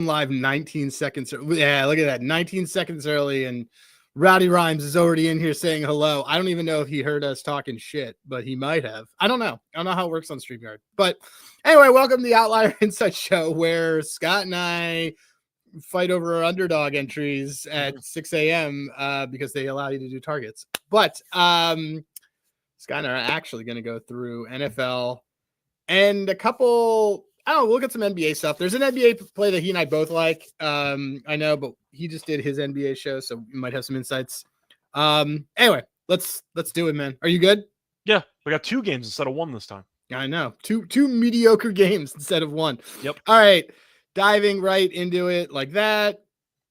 live 19 seconds. Yeah, look at that. 19 seconds early, and Rowdy Rhymes is already in here saying hello. I don't even know if he heard us talking shit, but he might have. I don't know. I don't know how it works on StreamYard. But anyway, welcome to the Outlier Insight Show, where Scott and I fight over our underdog entries at 6 a.m. Because they allow you to do targets. But Scott and I are actually going to go through NFL and a couple. I don't know, we'll look at some NBA stuff. There's an NBA play that he and I both like. I know, but he just did his NBA show, so we might have some insights. Anyway, let's do it, man. Are you good? Yeah, we got 2 games instead of 1 this time. I know. Two mediocre games instead of 1. Yep. All right. Diving right into it like that.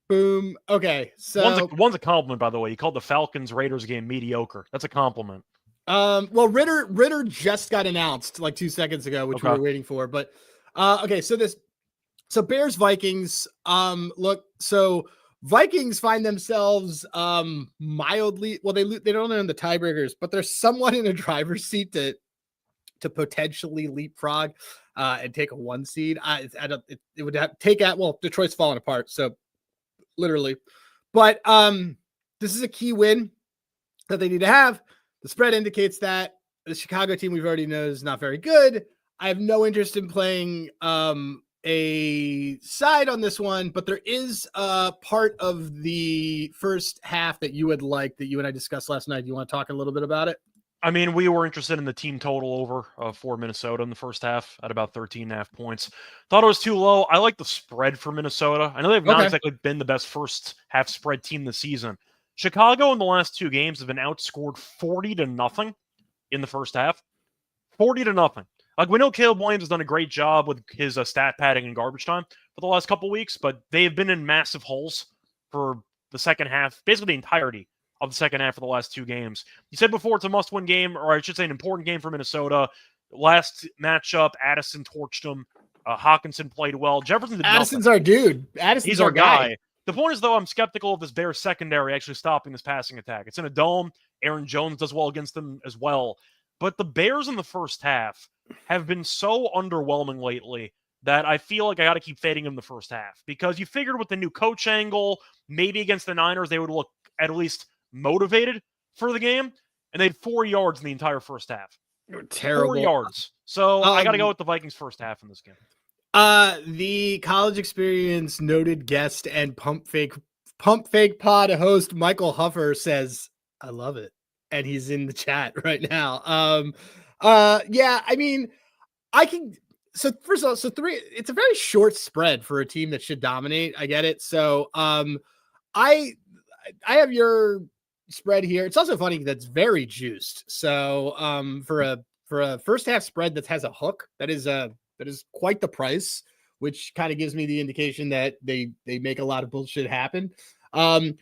Boom. Okay. So one's a compliment, by the way. You called the Falcons-Raiders game mediocre. That's a compliment. Well, Ritter just got announced like 2 seconds ago, which we were waiting for. But okay, so Bears Vikings. Look, so Vikings find themselves mildly. Well, they don't own the tiebreakers, but they're somewhat in a driver's seat to potentially leapfrog and take a 1 seed. It would have take out. Well, Detroit's falling apart, so literally. But this is a key win that they need to have. The spread indicates that the Chicago team we've already know is not very good. I have no interest in playing a side on this one, but there is a part of the first half that you would like that you and I discussed last night. Do you want to talk a little bit about it? I mean, we were interested in the team total over for Minnesota in the first half at about 13.5 points. Thought it was too low. I like the spread for Minnesota. I know they've not exactly been the best first half spread team this season. Chicago in the last 2 games have been outscored 40-0 in the first half. 40-0. Like, we know Caleb Williams has done a great job with his stat padding and garbage time for the last couple weeks, but they have been in massive holes for the second half, basically the entirety of the second half of the last 2 games. You said before it's a must-win game, or I should say an important game for Minnesota. Last matchup, Addison torched him. Hawkinson played well. Jefferson did Addison's nothing. Our dude. He's our guy. The point is, though, I'm skeptical of this Bears secondary actually stopping this passing attack. It's in a dome. Aaron Jones does well against them as well. But the Bears in the first half have been so underwhelming lately that I feel like I got to keep fading them the first half. Because you figured with the new coach angle, maybe against the Niners, they would look at least motivated for the game. And they had 4 yards in the entire first half. Terrible. 4 yards. So I got to go with the Vikings first half in this game. The college experience noted guest and pump fake pod host Michael Huffer says, I love it. And he's in the chat right now. Yeah, I mean, so first of all, 3, it's a very short spread for a team that should dominate. I get it. So, I have your spread here. It's also funny that's very juiced. So, for a first half spread that has a hook, that is quite the price, which kind of gives me the indication that they make a lot of bullshit happen. I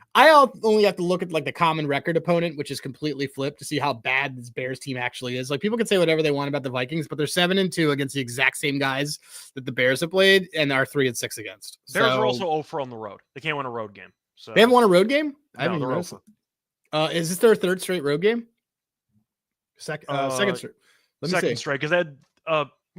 only have to look at like the common record opponent, which is completely flipped, to see how bad this Bears team actually is. Like, people can say whatever they want about the Vikings, but they're 7-2 against the exact same guys that the Bears have played and are 3-6 against. Bears are also 0-4 on the road. They can't win a road game. So they haven't won a road game? No, they're 0-4. Is this their 3rd straight road game? Second straight. Second straight, because they had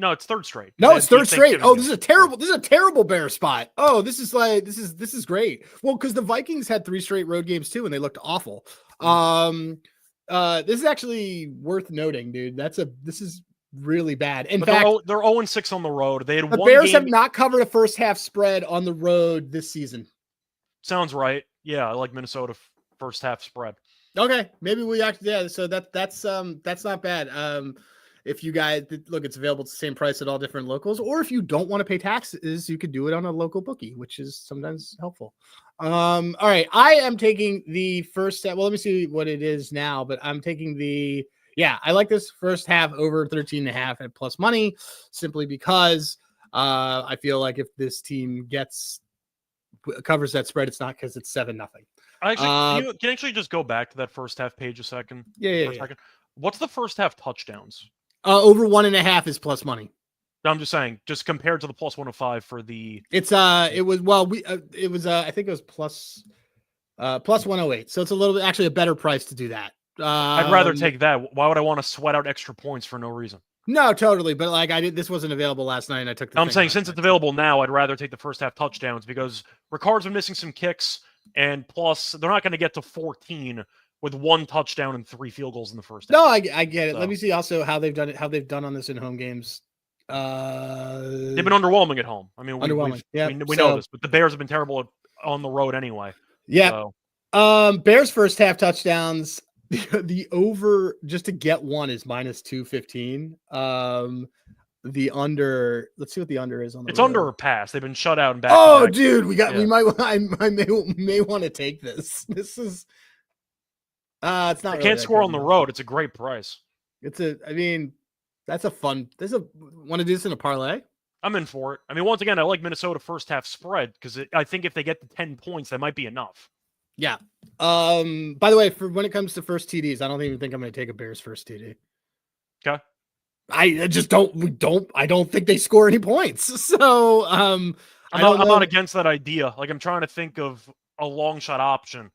no, it's 3rd straight. No, it's 3rd straight. Oh, this is a terrible Bear spot. Oh, this is great. Well, because the Vikings had 3 straight road games too, and they looked awful. This is actually worth noting, dude. This is really bad. In fact, they're 0-6 on the road. They had the Bears have not covered a first half spread on the road this season. Sounds right. Yeah, I like Minnesota first half spread. Okay, maybe we actually So that's not bad. If you guys look, it's available at the same price at all different locals, or if you don't want to pay taxes, you could do it on a local bookie, which is sometimes helpful. All right. I am taking the first step. Well, let me see what it is now, but I'm taking I like this first half over 13.5 at plus money, simply because I feel like if this team covers that spread, it's not because it's 7-0. Actually, can you actually just go back to that first half page a second? Yeah. What's the first half touchdowns? Over 1.5 is plus money. I'm just saying, just compared to the plus 105 for the. I think it was plus 108. So it's a little bit actually a better price to do that. I'd rather take that. Why would I want to sweat out extra points for no reason? No, totally. But like this wasn't available last night, and I took the. I'm saying since it's available now, I'd rather take the first half touchdowns because Ricard's been missing some kicks, and plus they're not going to get to 14 with 1 touchdown and 3 field goals in the first half. No, I get it. So. Let me see also how they've done it. How they've done on this in home games. They've been underwhelming at home. I mean, underwhelming. We know this, but the Bears have been terrible on the road anyway. Yeah. So. Bears first half touchdowns. The over just to get one is -215. The under. Let's see what the under is on the. It's road. Under a pass. They've been shut out and back. Oh, dude, we might. I may want to take this. This is. It's not. They can't score on the road. It's a great price. I mean, that's a fun. Want to do this in a parlay? I'm in for it. I mean, once again, I like Minnesota first half spread because I think if they get to 10 points, that might be enough. Yeah. By the way, for when it comes to first TDs, I don't even think I'm going to take a Bears first TD. Okay. I just don't. I don't think they score any points. So I'm not against that idea. Like I'm trying to think of a long shot option.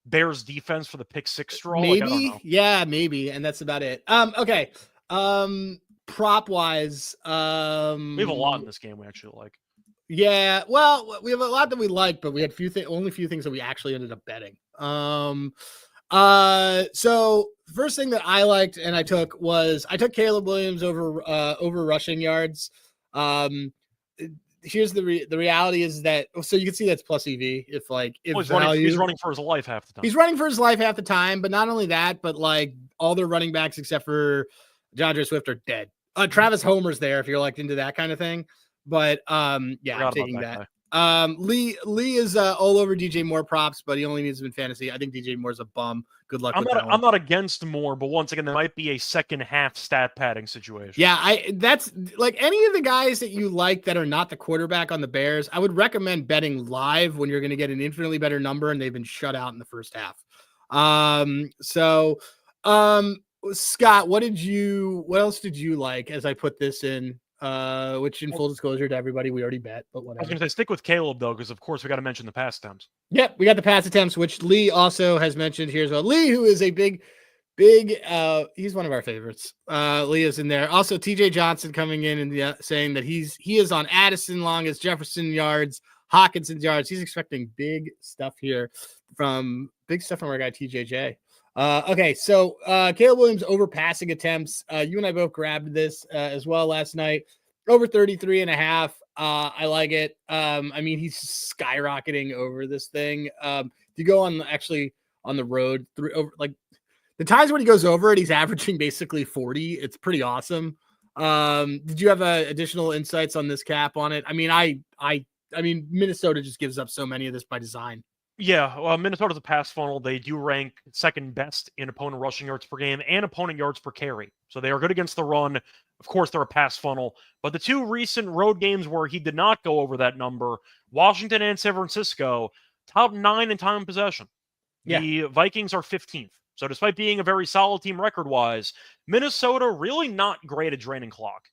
Bears defense for the pick 6 draw. Maybe, like, I don't know. Yeah, maybe, and that's about it. Okay. Prop wise, we have a lot in this game we actually like. Yeah, well, we have a lot that we like, but we had only few things that we actually ended up betting. So first thing that I liked and I took Caleb Williams over rushing yards. Here's the reality is that so you can see that's plus EV if he's running for his life half the time. He's running for his life half the time, but not only that, but like all their running backs except for DeAndre Swift are dead. Travis Homer's there if you're into that kind of thing. But yeah, I'm taking that. Lee is all over DJ Moore props, but he only needs them in fantasy. I think DJ Moore's a bum. Good luck with that one. I'm not against Moore, but once again, there might be a second half stat padding situation. Yeah, that's like any of the guys that you like that are not the quarterback on the Bears. I would recommend betting live when you're going to get an infinitely better number, and they've been shut out in the first half. Scott, what else did you like as I put this in? Which in full disclosure to everybody, we already bet, but whatever. I was going to say stick with Caleb though, because of course we got to mention the pass attempts. Yep, we got the pass attempts, which Lee also has mentioned here as well. Lee, who is a big, he's one of our favorites. Lee is in there. Also, TJ Johnson coming in and saying that he is on Addison long as Jefferson yards, Hawkinson yards. He's expecting big stuff from our guy TJJ. Okay, so Caleb Williams over passing attempts. You and I both grabbed this as well last night. Over 33.5. I like it. I mean, he's skyrocketing over this thing. If you go on the road the times when he goes over it, he's averaging basically 40. It's pretty awesome. Did you have additional insights on this cap on it? I mean, Minnesota just gives up so many of this by design. Yeah, well, Minnesota's a pass funnel. They do rank second best in opponent rushing yards per game and opponent yards per carry. So they are good against the run. Of course, they're a pass funnel. But the 2 recent road games where he did not go over that number, Washington and San Francisco, top 9 in time of possession. Yeah. The Vikings are 15th. So despite being a very solid team record-wise, Minnesota really not great at draining clock.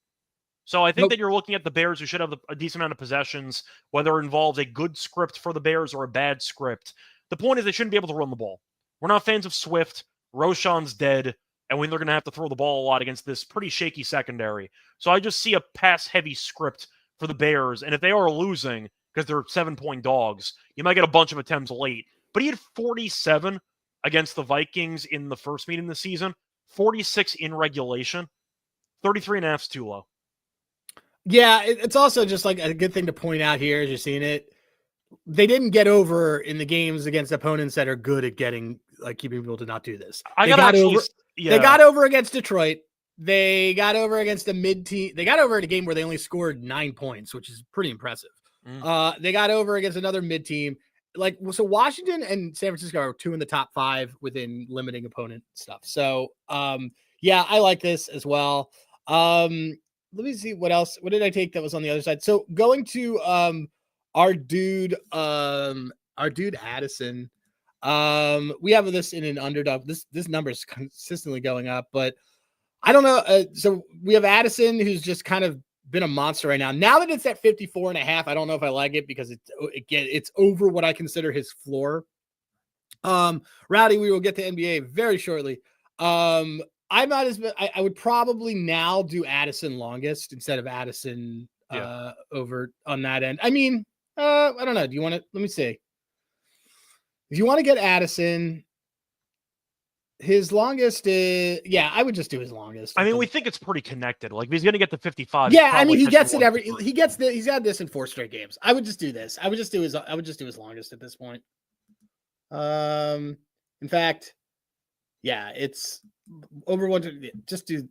So I think that you're looking at the Bears who should have a decent amount of possessions, whether it involves a good script for the Bears or a bad script. The point is they shouldn't be able to run the ball. We're not fans of Swift. Roschon's dead, and when they're going to have to throw the ball a lot against this pretty shaky secondary. So I just see a pass-heavy script for the Bears, and if they are losing because they're 7-point dogs, you might get a bunch of attempts late. But he had 47 against the Vikings in the first meeting this season, 46 in regulation, 33.5 is too low. Yeah, it's also just like a good thing to point out here as you're seeing it. They didn't get over in the games against opponents that are good at keeping people to not do this. They got over against Detroit. They got over against a mid-team. They got over in a game where they only scored 9 points, which is pretty impressive. They got over against another mid-team. So Washington and San Francisco are 2 in the top 5 within limiting opponent stuff. So, yeah, I like this as well. Let me see what else. What did I take that was on the other side? So going to our dude Addison. We have this in an underdog. This number is consistently going up, but I don't know. So we have Addison, who's just kind of been a monster right now. Now that it's at 54.5, I don't know if I like it because it's over what I consider his floor. Rowdy, we will get to NBA very shortly. I might as well. I would probably now do Addison longest instead of Addison over on that end. I mean, I don't know. Do you want to? Let me see. If you want to get Addison, his longest is I would just do his longest. I mean, we think it's pretty connected. Like, if he's going to get to 55. Yeah, I mean, he gets it he's had this in 4 straight games. I would just do this. I would just do his longest at this point. In fact, yeah, it's over just do.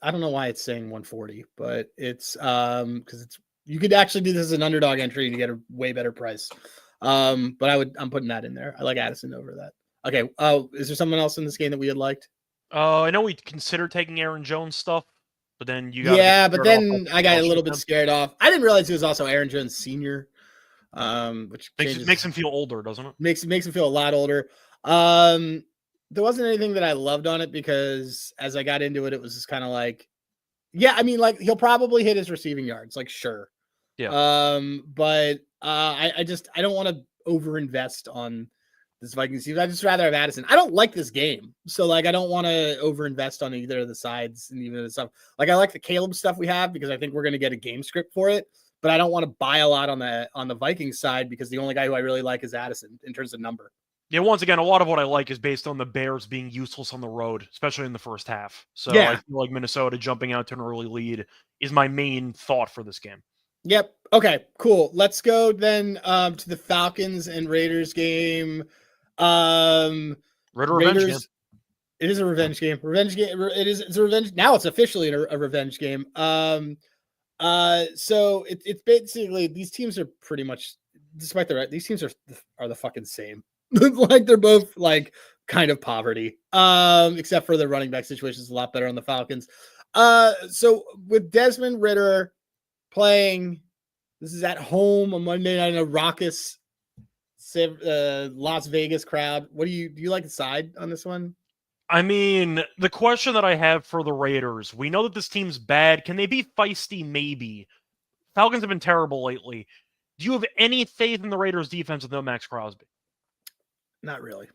I don't know why it's saying 140, but it's because it's you could actually do this as an underdog entry and you get a way better price. But I'm putting that in there. I like Addison over that. Okay. Oh, is there someone else in this game that we had liked? I know we considered taking Aaron Jones stuff, but then you got but then I got a little bit scared off. I didn't realize he was also Aaron Jones Sr. Which makes him feel older, doesn't it? Makes him feel a lot older. There wasn't anything that I loved on it because as I got into it, it was just kind of like, I mean, like he'll probably hit his receiving yards, like sure. Yeah. But I don't want to overinvest on this Vikings team. I just rather have Addison. I don't like this game, so like I don't want to overinvest on either of the sides and even the stuff. Like I like the Caleb stuff we have because I think we're going to get a game script for it. But I don't want to buy a lot on the Vikings side because the only guy who I really like is Addison in terms of number. Yeah, once again, a lot of what I like is based on the Bears being useless on the road, especially in the first half. So I feel like Minnesota jumping out to an early lead is my main thought for this game. Yep. Okay, cool. Let's go then to the Falcons and Raiders game. Revenge game. It is a revenge game. It's a revenge. Now it's officially a revenge game. So it's basically these teams are pretty much, despite these teams are the fucking same. Like they're both like kind of poverty. Except for the running back situation is a lot better on the Falcons. So with Desmond Ridder playing, this is at home on Monday night in a raucous Las Vegas crowd. Do you like the side on this one? I mean, the question that I have for the Raiders, we know that this team's bad. Can they be feisty? Maybe. Falcons have been terrible lately. Do you have any faith in the Raiders defense with no Max Crosby? Not really.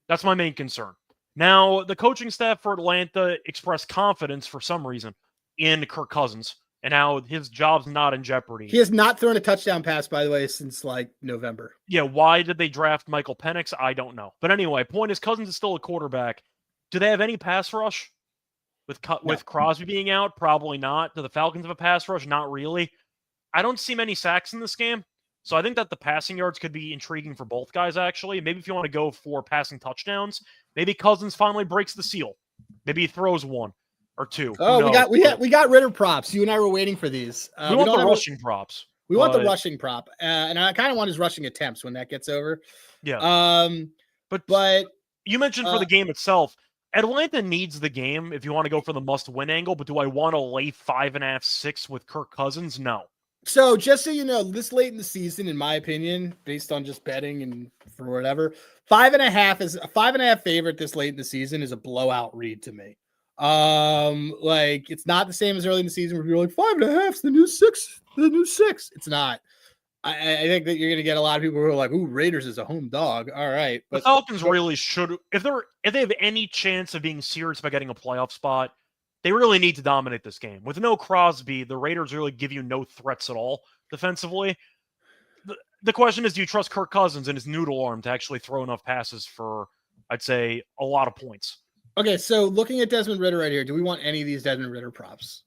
That's my main concern. Now, the coaching staff for Atlanta expressed confidence for some reason in Kirk Cousins, and now his job's not in jeopardy. He has not thrown a touchdown pass, by the way, since like November. Yeah, why did they draft Michael Penix? I don't know. But anyway, point is Cousins is still a quarterback. Do they have any pass rush with Crosby being out? Probably not. Do the Falcons have a pass rush? Not really. I don't see many sacks in this game. So I think that the passing yards could be intriguing for both guys, actually. Maybe if you want to go for passing touchdowns, maybe Cousins finally breaks the seal. Maybe he throws one or two. Oh, we got Ridder props. You and I were waiting for these. We want the rushing props. We want the rushing prop. And I kind of want his rushing attempts when that gets over. Yeah. But you mentioned for the game itself, Atlanta needs the game if you want to go for the must-win angle, but do I want to lay 5.5, 6 with Kirk Cousins? No. So just so you know, this late in the season, in my opinion, based on just betting and for whatever, 5.5 is a 5.5 favorite this late in the season is a blowout read to me. Like it's not the same as early in the season where you're like 5.5 is the new 6. It's not. I think that you're going to get a lot of people who are like, "Ooh, Raiders is a home dog." All right, but the Falcons really should, if they have any chance of being serious about getting a playoff spot, they really need to dominate this game. With no Crosby, the Raiders really give you no threats at all defensively. The question is, do you trust Kirk Cousins and his noodle arm to actually throw enough passes for, I'd say, a lot of points? Okay, so looking at Desmond Ridder right here, do we want any of these Desmond Ridder props?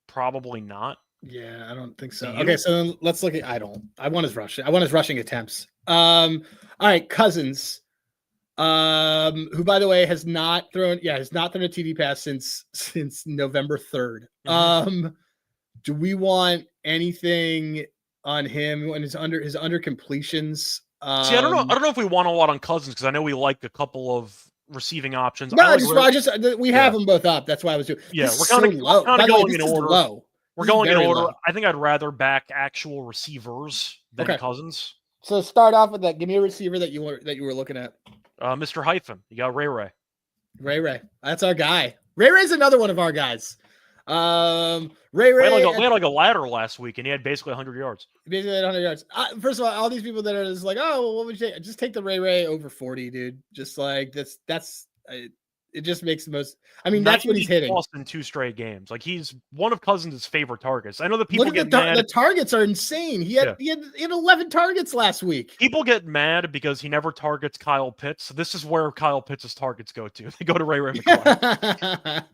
Probably not. Yeah, I don't think so. Okay, so let's look at. I want his rushing. I want his rushing attempts. All right, Cousins, who by the way has not thrown a TD pass since November 3rd. Mm-hmm. Do we want anything on him when his under completions? See, I don't know if we want a lot on Cousins because I know we like a couple of receiving options. No, we have them both up. That's why I was doing. Yeah, we're kind of going in order. Low. We're going in order. Low. I think I'd rather back actual receivers than Cousins. So start off with that. Give me a receiver that you were looking at. Mr. Hyphen. You got Ray. Ray. That's our guy. Ray's another one of our guys. Ray. We had like a ladder last week, and he had basically 100 yards. Basically 100 yards. First of all these people that are just like, oh, well, what would you take? Just take the Ray over 40, dude. Just like that's It just makes the most. I mean, that's what he's hitting. Lost in 2 straight games. Like, he's one of Cousins' favorite targets. I know that people Look at get mad. The targets are insane. He had 11 targets last week. People get mad because he never targets Kyle Pitts. So this is where Kyle Pitts' targets go to. They go to Ray McCloud.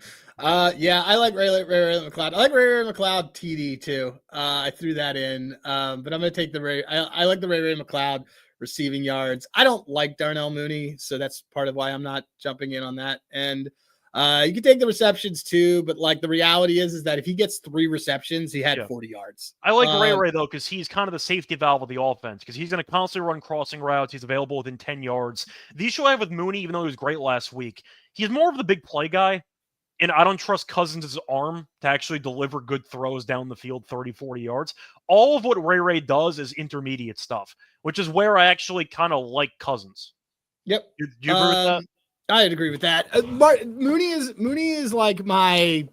Yeah, I like Ray McCloud. I like Ray McCloud TD too. I threw that in, but I'm gonna take the Ray. I like the Ray McCloud receiving yards. I don't like Darnell Mooney, so that's part of why I'm not jumping in on that. And you can take the receptions too, but like the reality is that if he gets 3 receptions, he had 40 yards. I like Ray though, because he's kind of the safety valve of the offense, because he's going to constantly run crossing routes. He's available within 10 yards. The issue I have with Mooney, even though he was great last week, he's more of the big play guy. And I don't trust Cousins' arm to actually deliver good throws down the field 30, 40 yards. All of what Ray does is intermediate stuff, which is where I actually kind of like Cousins. Yep. Do you agree with that? I'd agree with that. Mooney is like my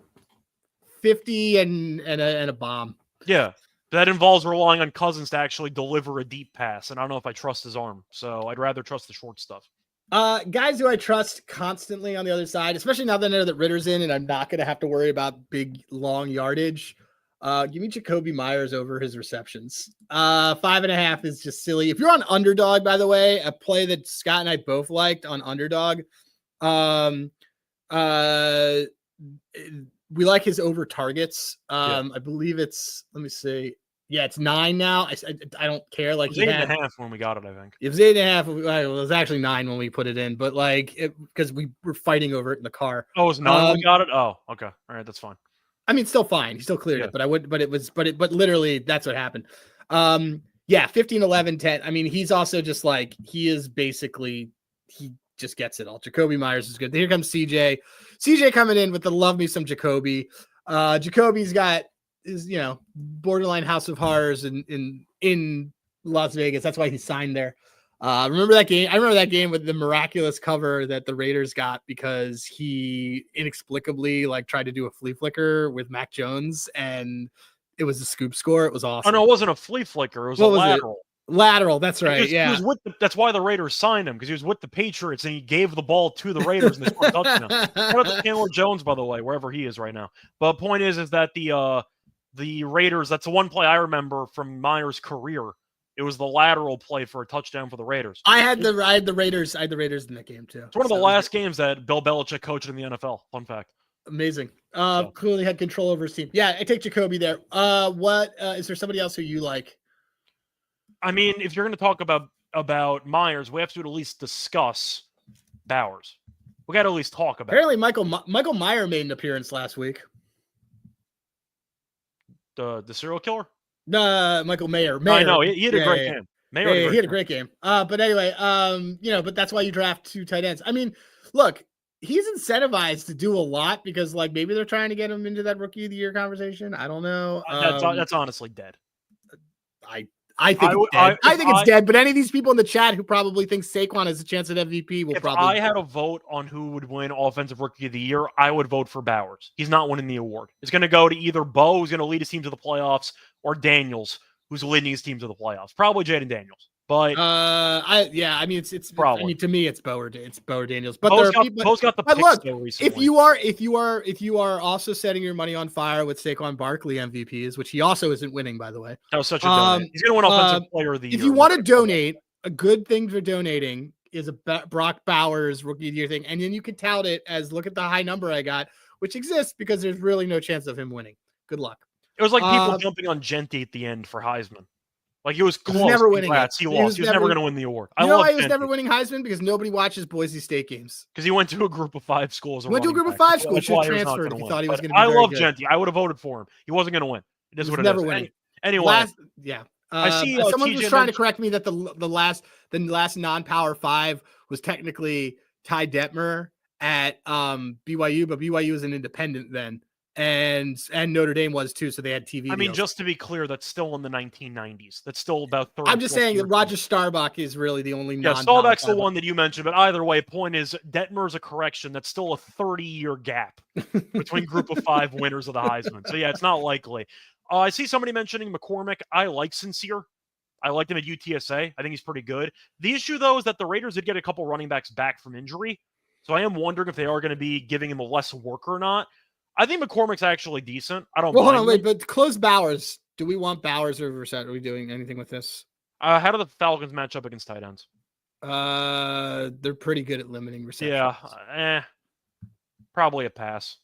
50 and a bomb. Yeah. That involves relying on Cousins to actually deliver a deep pass, and I don't know if I trust his arm. So I'd rather trust the short stuff. Guys who I trust constantly on the other side, especially now that I know that Ritter's in and I'm not going to have to worry about big, long yardage. Give me Jacoby Myers over his receptions. 5.5 is just silly. If you're on Underdog, by the way, a play that Scott and I both liked on Underdog, we like his over targets. I believe it's, let me see. Yeah, it's 9 now. I don't care. Like, it was 8.5 when we got it, I think. It was 8.5. Well, it was actually 9 when we put it in, but like, because we were fighting over it in the car. Oh, it was 9 when we got it? Oh, okay. All right, that's fine. I mean, still fine. He still cleared it, but literally that's what happened. Yeah, 15, 11, 10. I mean, he's also just like, he just gets it all. Jacoby Myers is good. Here comes CJ. CJ coming in with the love me some Jacoby. Jacoby's got is borderline House of Horrors in Las Vegas. That's why he signed there. Remember that game? I remember that game with the miraculous cover that the Raiders got because he inexplicably tried to do a flea flicker with Mac Jones and it was a scoop score. It was awesome. Oh no, it wasn't a flea flicker. It was a lateral. Lateral, that's right. He was that's why the Raiders signed him, because he was with the Patriots and he gave the ball to the Raiders and they scored a touchdown. Shout out to Chandler Jones, by the way, wherever he is right now. But point is that the Raiders, that's the one play I remember from Myers' career. It was the lateral play for a touchdown for the Raiders. I had the Raiders in that game too. It's one of the last games that Bill Belichick coached in the NFL. Fun fact. Amazing. Clearly had control over his team. Yeah, I take Jacoby there. What is there somebody else who you like? I mean, if you're going to talk about Myers, we have to at least discuss Bowers. We got to at least talk about. Apparently, Michael Meyer made an appearance last week. The serial killer? Michael Mayer. I know he had a great game. He had a great game. But anyway, but that's why you draft 2 tight ends. I mean, look, he's incentivized to do a lot because maybe they're trying to get him into that Rookie of the Year conversation. I don't know. That's honestly dead. I think it's dead. I think it's dead, but any of these people in the chat who probably think Saquon has a chance at MVP will probably. If I had a vote on who would win Offensive Rookie of the Year, I would vote for Bowers. He's not winning the award. It's going to go to either Bo, who's going to lead his team to the playoffs, or Daniels, who's leading his team to the playoffs. Probably Jaden Daniels. But it's probably. I mean, to me, it's Bo or Daniels. But Bo's got the picks though recently. If you are also setting your money on fire with Saquon Barkley MVPs, which he also isn't winning, by the way. That was such a donate. He's going to win Offensive Player of the Year. If you want to donate, a good thing for donating is a Brock Bowers Rookie of the Year thing, and then you can tout it as look at the high number I got, which exists because there's really no chance of him winning. Good luck. It was like people jumping on Genti at the end for Heisman. He was close. He was never winning. He lost. He was never going to win the award. You know why he was never winning Heisman? Because nobody watches Boise State games. Because he went to a group of 5 schools. He went to a group of 5 schools. He transferred. He thought he was going to be I love Genti. I would have voted for him. He wasn't going to win. It is what it is. Never winning. Anyway. I see. Someone was trying to correct me that the last non-power 5 was technically Ty Detmer at BYU, but BYU was an independent then. And Notre Dame was too, so they had TV. I mean, just to be clear, that's still in the 1990s. That's still about 30. I'm just saying that Roger Staubach is really the only. Yeah, Staubach's the one that you mentioned, but either way, point is Detmer's a correction. That's still a 30-year gap between Group of 5 winners of the Heisman. So yeah, it's not likely. I see somebody mentioning McCormick. I like Sincere. I liked him at UTSA. I think he's pretty good. The issue though is that the Raiders did get a couple running backs back from injury. So I am wondering if they are going to be giving him a less work or not. I think McCormick's actually decent. I don't Well, hold mind on, wait, him. but close Bowers. Do we want Bowers or Brissett? Are we doing anything with this? How do the Falcons match up against tight ends? They're pretty good at limiting receptions. Yeah, probably a pass.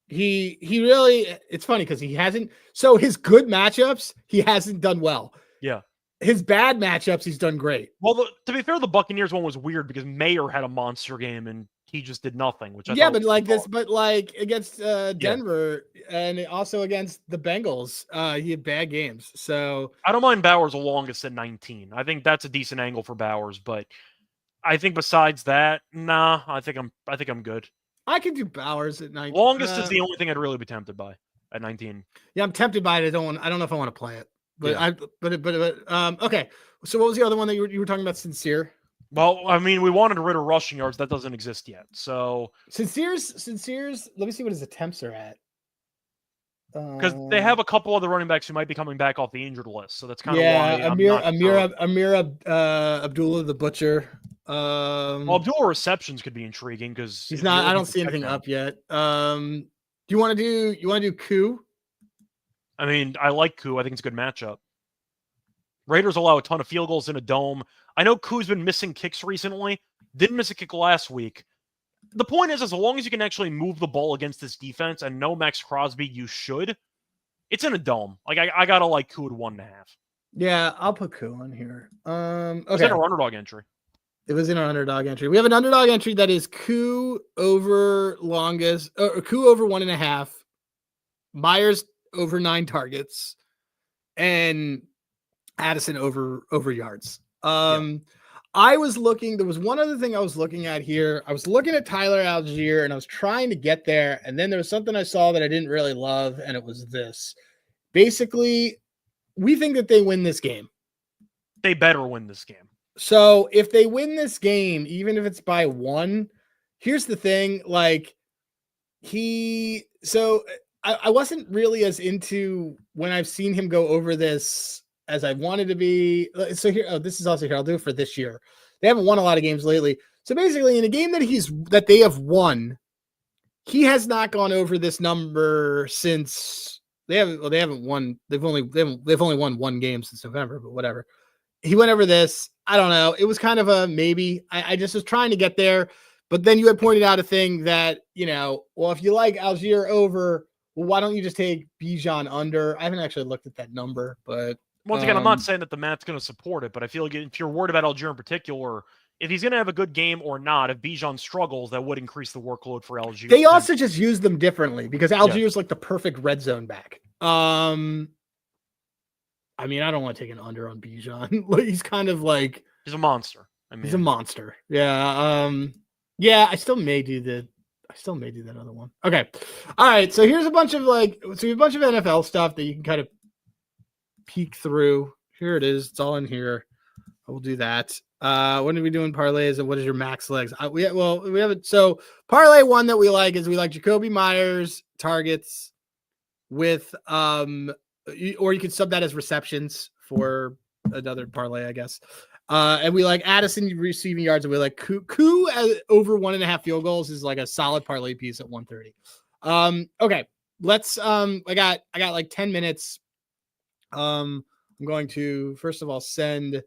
He really, it's funny because he hasn't, so his good matchups, he hasn't done well. Yeah. His bad matchups, he's done great. Well, to be fair, the Buccaneers one was weird because Mayer had a monster game and he just did nothing, which I thought but like this, but like against Denver and also against the Bengals, he had bad games. So I don't mind Bowers the longest at 19. I think that's a decent angle for Bowers, but I think besides that, nah, I think I'm good. I can do Bowers at 19. Longest is the only thing I'd really be tempted by at 19. Yeah, I'm tempted by it. I don't know if I want to play it. But yeah. Okay. So what was the other one that you were talking about? Sincere. Well, I mean, we wanted Ritter rushing yards. That doesn't exist yet. So Sincere's. Let me see what his attempts are at. Because they have a couple other running backs who might be coming back off the injured list, so that's kind of why Amir Abdullah the Butcher. Well, Abdullah receptions could be intriguing because he's not. I don't see anything up yet. Do you want to do Koo? I mean, I like Koo. I think it's a good matchup. Raiders allow a ton of field goals in a dome. I know Koo's been missing kicks recently. Didn't miss a kick last week. The point is, as long as you can actually move the ball against this defense and no Max Crosby, you should. It's in a dome. Like I gotta like Koo at 1.5. Yeah, I'll put Koo on here. Okay. Was that our underdog entry? It was in our underdog entry. We have an underdog entry that is Koo over longest, Koo over 1.5, Myers over 9 targets, and Addison over yards. I was looking, there was one other thing I was looking at here. I was looking at Tyler Algier and I was trying to get there. And then there was something I saw that I didn't really love. And it was this. Basically, we think that they win this game. They better win this game. So if they win this game, even if it's by 1, here's the thing. Like I wasn't really as into when I've seen him go over this as I wanted to be. So here, this is also here. I'll do it for this year. They haven't won a lot of games lately. So basically in a game that they have won, he has not gone over this number since they haven't won. They've only won 1 game since November, but whatever. He went over this. I don't know. It was kind of a maybe. I just was trying to get there. But then you had pointed out a thing that, well, if you like Algier over, well, why don't you just take Bijan under? I haven't actually looked at that number, but once again, I'm not saying that the math's going to support it, but I feel like if you're worried about Algier in particular, if he's going to have a good game or not, if Bijan struggles, that would increase the workload for Algier. They also just use them differently because Algier is like the perfect red zone back. I mean, I don't want to take an under on Bijan. Like, he's kind of like he's a monster. He's a monster. Yeah. Yeah. I still may do that other one. Okay. All right. So here's a bunch of NFL stuff that you can kind of peek through. Here it is. It's all in here. I will do that. When are we doing parlays and what is your max legs? We have it. So parlay one that we like is Jacoby Myers targets with or you could sub that as receptions for another parlay, I guess. And we like Addison receiving yards, and we like Koo over 1.5 field goals is like a solid parlay piece at 130. Okay, let's I got like 10 minutes. I'm going to first of all send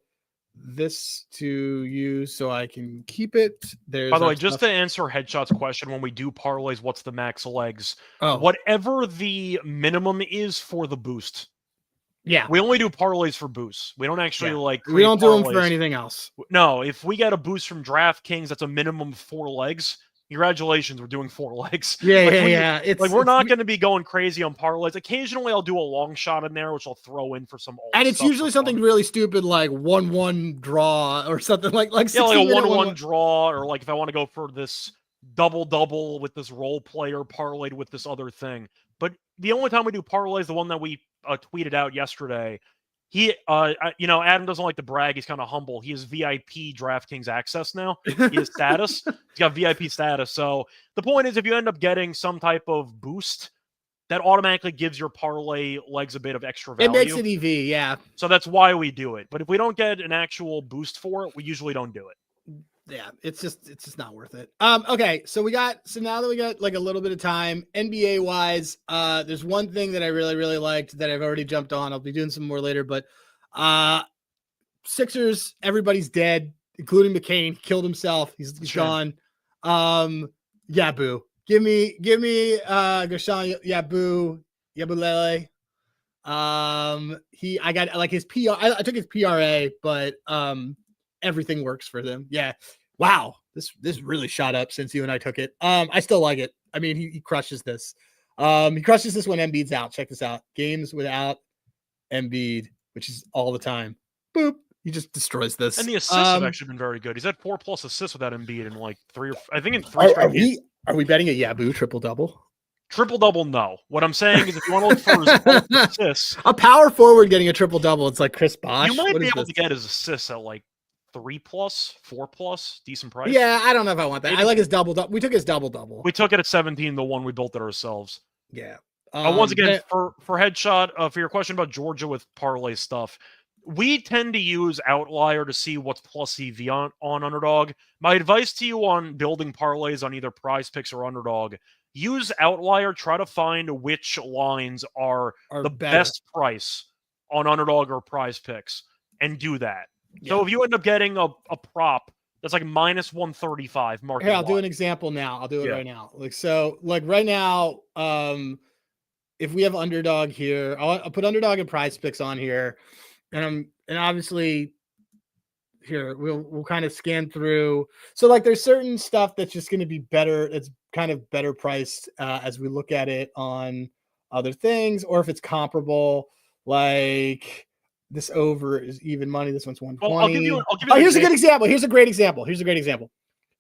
this to you so I can keep it. By the way, just to answer Headshot's question, when we do parlays, what's the max legs? Whatever the minimum is for the boost. Yeah, we only do parlays for boosts. We don't actually we don't do them for anything else. No, if we get a boost from DraftKings, that's a minimum of 4 legs. Congratulations, we're doing 4 legs. Yeah. It's like we're not going to be going crazy on parlays. Occasionally, I'll do a long shot in there, which I'll throw in for some. And it's usually something really stupid, like 1-1 draw or something like a 1-1 draw, or like if I want to go for this double with this role player parlayed with this other thing. But the only time we do parlays, the one that we tweeted out yesterday. He, Adam doesn't like to brag. He's kind of humble. He has VIP DraftKings access now. He has status. He's got VIP status. So the point is, if you end up getting some type of boost, that automatically gives your parlay legs a bit of extra value. It makes it EV, yeah. So that's why we do it. But if we don't get an actual boost for it, we usually don't do it. Yeah, it's just not worth it. Okay, so now that we got like a little bit of time, NBA wise, there's one thing that I really liked that I've already jumped on. I'll be doing some more later, but Sixers, everybody's dead, including McCain. He killed himself. He's gone. Yabu. Give me Gershon Yabulele. I got like his PR. I took his PRA, but everything works for them. Yeah. Wow. This really shot up since you and I took it. I still like it. I mean, he crushes this. He crushes this when Embiid's out. Check this out. Games without Embiid, which is all the time. Boop. He just destroys this. And the assists have actually been very good. He's had 4+ assists without Embiid in like three straight games. Are we betting a Yabu triple-double? Triple-double, no. What I'm saying is if you want to look for his assists. A power forward getting a triple-double, it's like Chris Bosh. You might be able to get his assists at like 3+, 4+, decent price. Yeah, I don't know if I want that. I like his double-double. We took his double-double. We took it at 17, the one we built it ourselves. Yeah. Once again, for headshot, for your question about Georgia with parlay stuff, we tend to use Outlier to see what's plus EV on Underdog. My advice to you on building parlays on either Prize Picks or Underdog, use Outlier, try to find which lines are the best price on Underdog or Prize Picks, and do that. Yeah. So if you end up getting a prop that's like minus 135 market. Here, I'll do an example now. I'll do it right now. Like right now, if we have Underdog here, I'll put Underdog and Prize Picks on here. And obviously here we'll kind of scan through. So like there's certain stuff that's just going to be better. It's kind of better priced as we look at it on other things, or if it's comparable, like this over is even money. This one's 120. Well, I'll give you here's a good example. Here's a great example.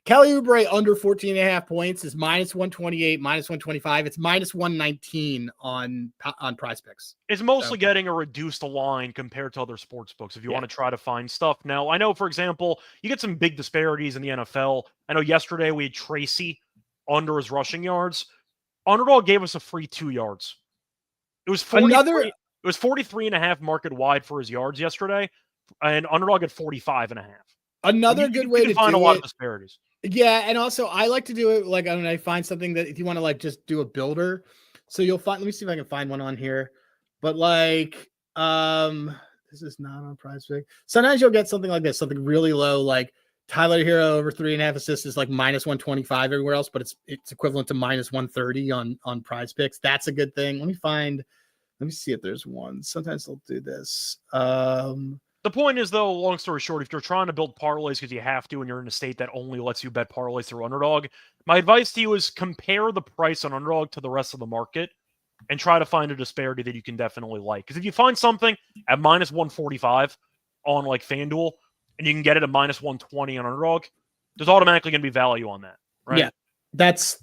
Kelly Oubre under 14.5 points is minus 128, minus 125. It's minus 119 on Prize Picks. It's mostly getting a reduced line compared to other sports books if you want to try to find stuff. Now, I know, for example, you get some big disparities in the NFL. I know yesterday we had Tracy under his rushing yards. Underdog gave us a free 2 yards. It was 43.5 market wide for his yards yesterday, and Underdog at 45.5. Another good way to find a lot of disparities. Yeah, and also I like to do it like when I find something that if you want to like just do a builder, so you'll find. Let me see if I can find one on here. But like, this is not on Prize Pick. Sometimes you'll get something like this, something really low, like Tyler Hero over 3.5 assists is like minus 125 everywhere else, but it's equivalent to minus 130 on Prize Picks. That's a good thing. Let me see if there's one. Sometimes they'll do this. The point is, though, long story short, if you're trying to build parlays because you have to and you're in a state that only lets you bet parlays through Underdog, my advice to you is compare the price on Underdog to the rest of the market and try to find a disparity that you can definitely like. Because if you find something at minus 145 on like FanDuel and you can get it at minus 120 on Underdog, there's automatically going to be value on that, right? Yeah, that's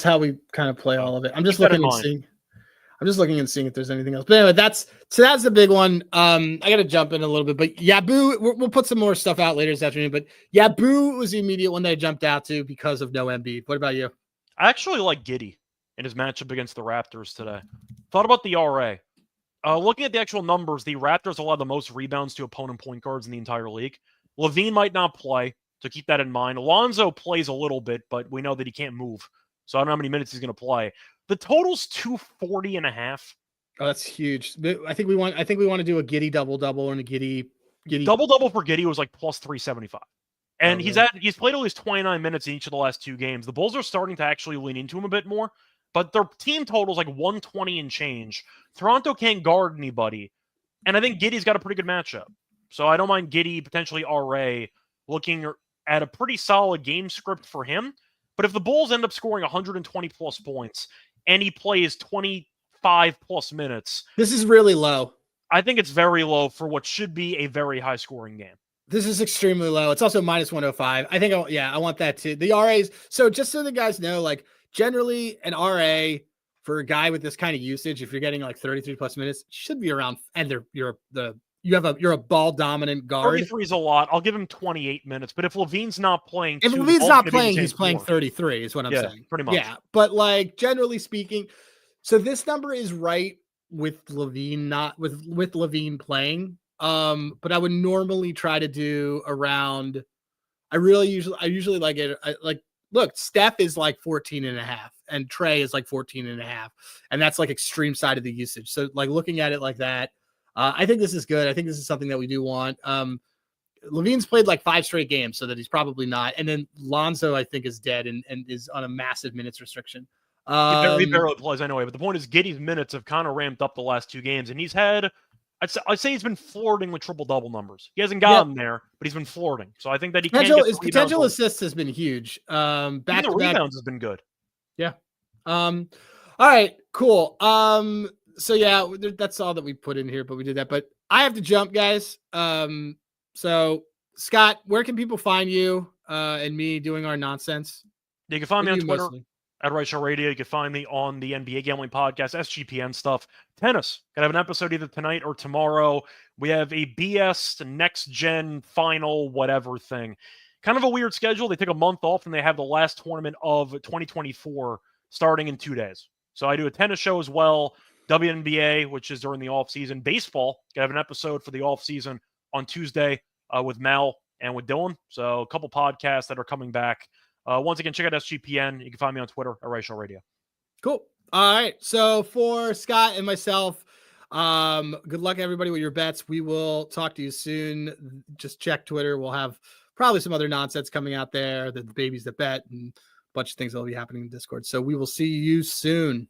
how we kind of play all of it. I'm just looking and seeing if there's anything else. But anyway, that's the big one. I got to jump in a little bit, but Yabu, we'll put some more stuff out later this afternoon. But Yabu was the immediate one that I jumped out to because of no Embiid. What about you? I actually like Giddey in his matchup against the Raptors today. Thought about the RA. Looking at the actual numbers, the Raptors allow the most rebounds to opponent point guards in the entire league. Levine might not play, so keep that in mind. Alonzo plays a little bit, but we know that he can't move. So I don't know how many minutes he's going to play. The total's 240.5. Oh, that's huge. I think we want to do a Giddey double-double and a Giddey double-double for Giddey was like plus 375. And he's played at least 29 minutes in each of the last 2 games. The Bulls are starting to actually lean into him a bit more, but their team total is like 120 and change. Toronto can't guard anybody, and I think Giddey's got a pretty good matchup. So I don't mind Giddey, potentially RA, looking at a pretty solid game script for him. But if the Bulls end up scoring 120-plus points and he plays 25-plus minutes... This is really low. I think it's very low for what should be a very high-scoring game. This is extremely low. It's also minus 105. I think, I want that too. The RAs, so just so the guys know, like generally an RA for a guy with this kind of usage, if you're getting like 33-plus minutes, should be around, and you're a ball dominant guard. 33 is a lot. I'll give him 28 minutes, but if Levine's not playing, he's playing 33 is what I'm saying. Pretty much. Yeah, but like generally speaking, so this number is right with Levine, not with Levine playing. But I would normally try to do around I usually like it. Look, Steph is like 14.5 and Trey is like 14.5. And that's like extreme side of the usage. So like looking at it like that, I think this is good. I think this is something that we do want. Levine's played like 5 straight games, so that he's probably not. And then Lonzo, I think, is dead and is on a massive minutes restriction. He barely plays anyway, but the point is Giddey's minutes have kind of ramped up the last 2 games, and he's had, I'd say he's been flirting with triple-double numbers. He hasn't gotten there, but he's been flirting. So I think that he can get his potential assists has been huge. Even the rebounds has been good. Yeah. All right, cool. So yeah, that's all that we put in here, but we did that. But I have to jump, guys. So Scott, where can people find you and me doing our nonsense? You can find me on Twitter at Reichel Radio. You can find me on the NBA Gambling Podcast, SGPN stuff. Tennis. Gonna have an episode either tonight or tomorrow. We have a BS next gen final whatever thing. Kind of a weird schedule. They take a month off and they have the last tournament of 2024 starting in 2 days. So I do a tennis show as well. WNBA, which is during the off season. Baseball. Gonna have an episode for the off season on Tuesday with Mel and with Dylan. So a couple podcasts that are coming back. Once again, check out SGPN. You can find me on Twitter at Reichel Radio. Cool. All right. So for Scott and myself, good luck everybody with your bets. We will talk to you soon. Just check Twitter. We'll have probably some other nonsense coming out there, the babies that bet and a bunch of things that will be happening in Discord. So we will see you soon.